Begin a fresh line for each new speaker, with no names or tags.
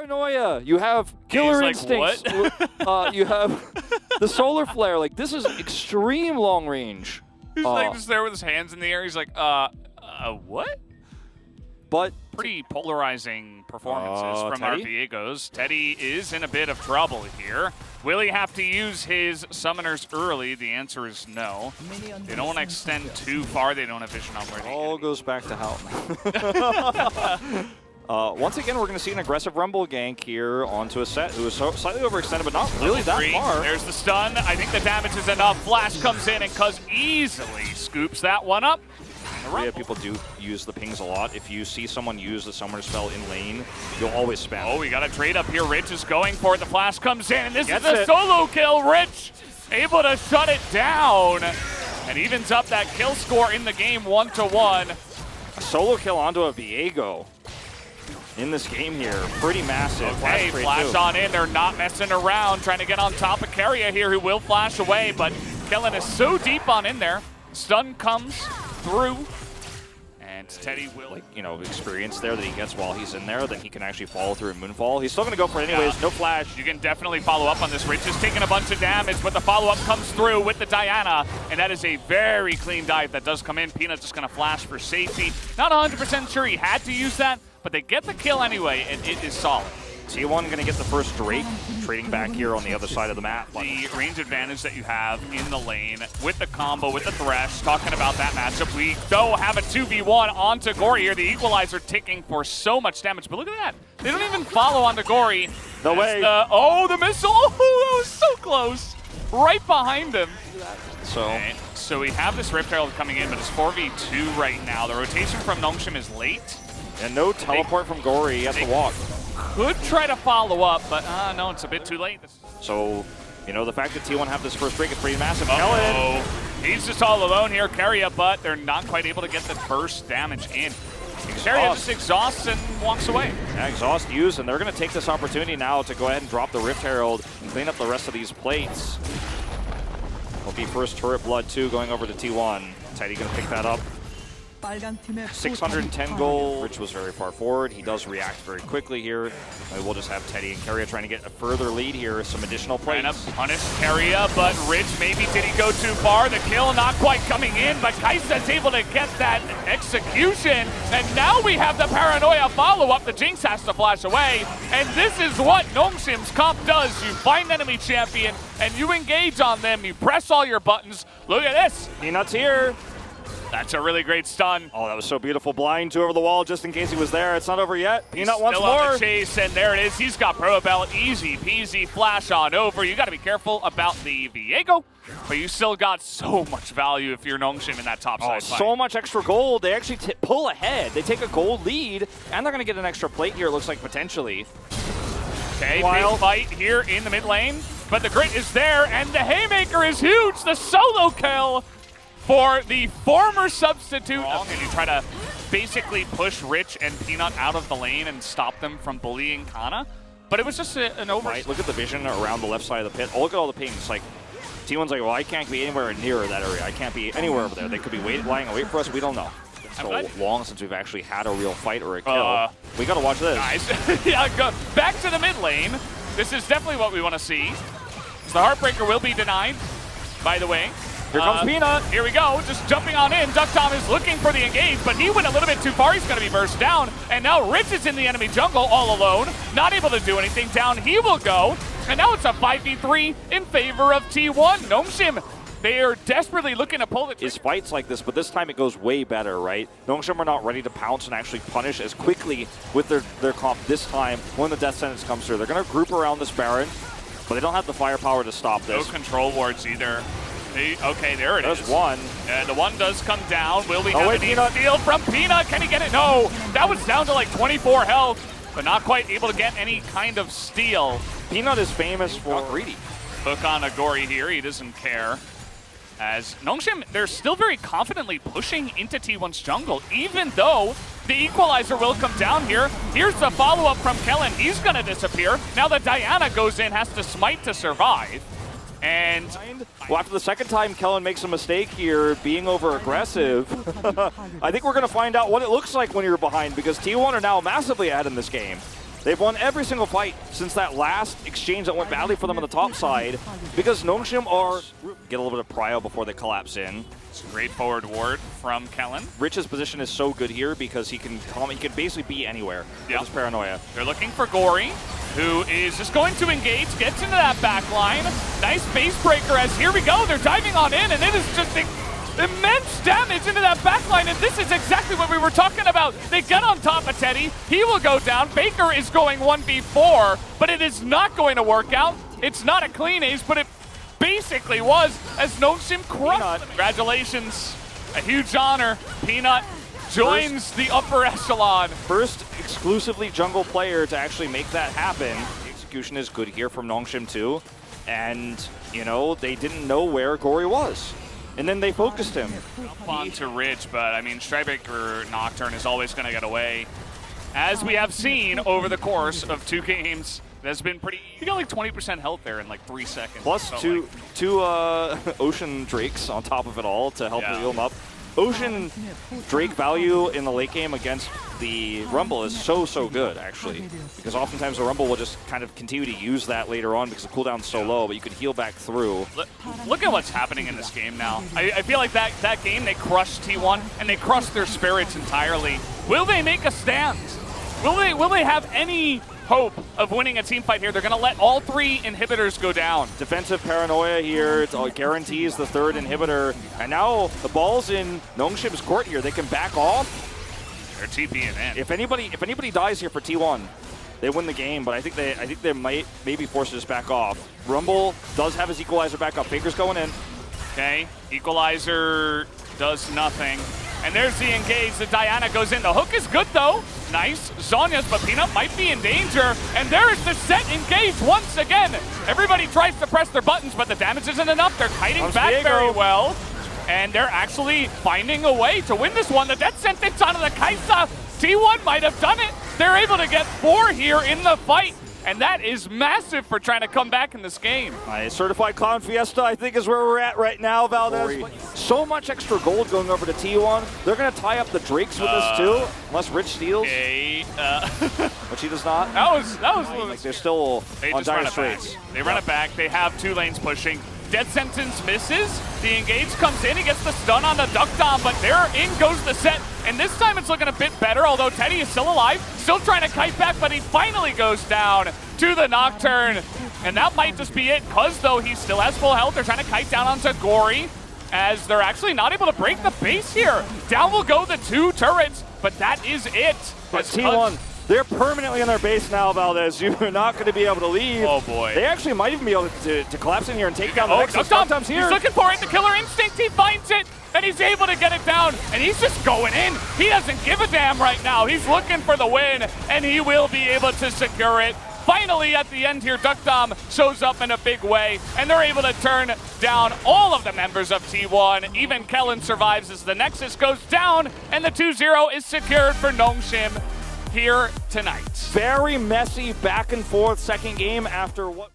Paranoia. You have Killer Instincts.
What?
You have the Solar Flare. Like, this is extreme long range.
He's like just there with his hands in the air. He's like, what?
But
Pretty polarizing performances from our
Teddy?
Viegos. Teddy is in a bit of trouble here. Will he have to use his summoners early? The answer is no. They don't want to extend too far. They don't have vision on where they
all goes back to Houghton. Once again, we're going to see an aggressive Rumble gank here onto a Set who is slightly overextended, but not really that far.
There's the stun. I think the damage is enough. Flash comes in, and Cuz easily scoops that one up.
Yeah, people do use the pings a lot. If you see someone use the summoner spell in lane, you'll always spam.
Oh, we got a trade up here. Rich is going for it. The flash comes in, and this is
Gets
a
it.
solo kill. Rich able to shut it down and evens up that kill score in the game 1-1.
A solo kill onto a Viego in this game here. Pretty massive.
Okay, flash on in. They're not messing around, trying to get on top of Keria here, who will flash away, but Kellen is so deep on in there. Stun comes through, and Teddy will...
experience there that he gets while he's in there, then he can actually follow through and Moonfall. He's still going to go for it anyways. No flash.
You can definitely follow up on this. Rich is taking a bunch of damage, but the follow-up comes through with the Diana, and that is a very clean dive that does come in. Peanut just going to flash for safety. Not 100% sure he had to use that, but they get the kill anyway, and it is solid.
T1 going to get the first Drake, trading back here on the other side of the map.
The range advantage that you have in the lane with the combo, with the Thresh, talking about that matchup. We, though, have a 2v1 onto Gory here. The Equalizer ticking for so much damage, but look at that. They don't even follow onto Gory.
No way.
The missile. Oh, that was so close. Right behind him. So we have this Rift Herald coming in, but it's 4v2 right now. The rotation from Nongshim is late.
And no teleport from Gory. He has to walk.
Could try to follow up, but no, it's a bit too late.
So, the fact that T1 have this first break is pretty massive.
Kellen, he's just all alone here. Keria, but they're not quite able to get the burst damage in. Keria just exhausts and walks away.
Yeah, exhaust used, and they're going to take this opportunity now to go ahead and drop the Rift Herald and clean up the rest of these plates. Will be first turret blood 2 going over to T1. Teddy going to pick that up. 610 gold. Rich was very far forward. He does react very quickly here. We'll just have Teddy and Keria trying to get a further lead here. Some additional plays.
Trying to punish Keria, but Rich maybe did he go too far? The kill not quite coming in, but Kai'Sa's able to get that execution. And now we have the Paranoia follow-up. The Jinx has to flash away. And this is what Nongshim's comp does. You find enemy champion, and you engage on them. You press all your buttons. Look at this.
Peanut's here.
That's a really great stun.
Oh, that was so beautiful. Blind 2 over the wall just in case he was there. It's not over yet. Peanut once
more.
more.
On the chase, and there it is. He's got Probell. Easy peasy flash on over. You got to be careful about the Viego, but you still got so much value if you're Nongshim in that top side fight.
So much extra gold. They actually pull ahead. They take a gold lead, and they're going to get an extra plate here, it looks like, potentially.
Okay, big fight here in the mid lane, but the grit is there, and the Haymaker is huge. The solo kill for the former substitute. And you try to basically push Rich and Peanut out of the lane and stop them from bullying Kana. But it was just an over.
Right, look at the vision around the left side of the pit. Oh, look at all the pings. Like, T1's like, well, I can't be anywhere near that area. I can't be anywhere over there. They could be lying in wait for us. We don't know. So long since we've actually had a real fight or a kill. We got to watch this.
Guys, yeah, go back to the mid lane. This is definitely what we want to see. The Heartbreaker will be denied, by the way.
Here comes Peanut.
Here we go, just jumping on in. Duck Tom is looking for the engage, but he went a little bit too far. He's going to be burst down. And now Rich is in the enemy jungle all alone, not able to do anything. Down he will go. And now it's a 5v3 in favor of T1. Nongshim, they are desperately looking to pull the trigger.
It's fights like this, but this time it goes way better, right? Nongshim are not ready to pounce and actually punish as quickly with their comp this time when the death sentence comes through. They're going to group around this Baron, but they don't have the firepower to stop this.
No control wards either. Okay, there it is.
There's one.
And the one does come down. Will we have any
Peanut.
steal from Peanut? Can he get it? No. That was down to like 24 health, but not quite able to get any kind of steal.
Peanut is famous for greedy.
Hook on Agori here. He doesn't care. As Nongshim, they're still very confidently pushing into T1's jungle, even though the Equalizer will come down here. Here's the follow-up from Kellen. He's going to disappear. Now the Diana goes in, has to smite to survive. And
well, after the second time Kellen makes a mistake here, being over-aggressive, I think we're going to find out what it looks like when you're behind, because T1 are now massively ahead in this game. They've won every single fight since that last exchange that went badly for them on the top side, because Nongshim get a little bit of prio before they collapse in.
Great forward ward from Kellen.
Rich's position is so good here because he can basically be anywhere with his paranoia.
They're looking for Gory, who is just going to engage, gets into that back line. Nice base breaker as here we go. They're diving on in, and it is just immense damage into that back line, and this is exactly what we were talking about. They get on top of Teddy. He will go down. Baker is going 1v4, but it is not going to work out. It's not a clean ace, but it basically was, as Nongshim crushed. Congratulations. A huge honor. Peanut joins the upper echelon.
First exclusively jungle player to actually make that happen. The execution is good here from Nongshim too. And, you know, they didn't know where Gory was. And then they focused him.
On to Rich, but I mean, Strybreaker Nocturne is always going to get away. As we have seen over the course of 2 games, that's been pretty. You got like 20% health there in like 3 seconds.
Plus
so
two Ocean Drakes on top of it all to help heal him up. Ocean Drake value in the late game against the Rumble is so good, actually. Because oftentimes the Rumble will just kind of continue to use that later on because the cooldown's so low, but you could heal back through.
Look at what's happening in this game now. I feel like that game, they crushed T1, and they crushed their spirits entirely. Will they make a stand? Will they have any hope of winning a team fight here? They're going to let all 3 inhibitors go down.
Defensive paranoia here. It guarantees the 3rd inhibitor. And now the ball's in Nongshim's court here. They can back off.
They're TPing in.
If anybody dies here for T1, they win the game. But I think they might be forced to just back off. Rumble does have his equalizer back up. Baker's going in.
Okay, equalizer does nothing. And there's the engage. The Diana goes in. The hook is good, though. Nice. Zhonya's, but Peanut might be in danger. And there is the set engage once again. Everybody tries to press their buttons, but the damage isn't enough. They're kiting back very well. And they're actually finding a way to win this one. The death sentence onto the Kai'Sa. T1 might have done it. They're able to get 4 here in the fight. And that is massive for trying to come back in this game.
Certified Clown Fiesta, I think, is where we're at right now, Valdez. So much extra gold going over to T1. They're going to tie up the Drakes with this, too, unless Rich steals.
Okay.
Which he does not.
That was
like they're still on dire straits.
They run it back. They have 2 lanes pushing. Death Sentence misses. The engage comes in. He gets the stun on the Duck Dom, but there in goes the set. And this time it's looking a bit better, although Teddy is still alive. Still trying to kite back, but he finally goes down to the Nocturne. And that might just be it, because though he still has full health, they're trying to kite down onto Gory, as they're actually not able to break the base here. Down will go the 2 turrets, but that is it.
But T1, they're permanently in their base now, Valdez. You're not going to be able to leave.
Oh, boy.
They actually might even be able to collapse in here and take down the Nexus. Sometimes here.
He's looking for it. The Killer Instinct. He finds it, and he's able to get it down. And he's just going in. He doesn't give a damn right now. He's looking for the win, and he will be able to secure it. Finally, at the end here, Duck Dom shows up in a big way, and they're able to turn down all of the members of T1. Even Kellen survives as the Nexus goes down, and the 2-0 is secured for Nongshim here tonight.
Very messy back and forth second game after what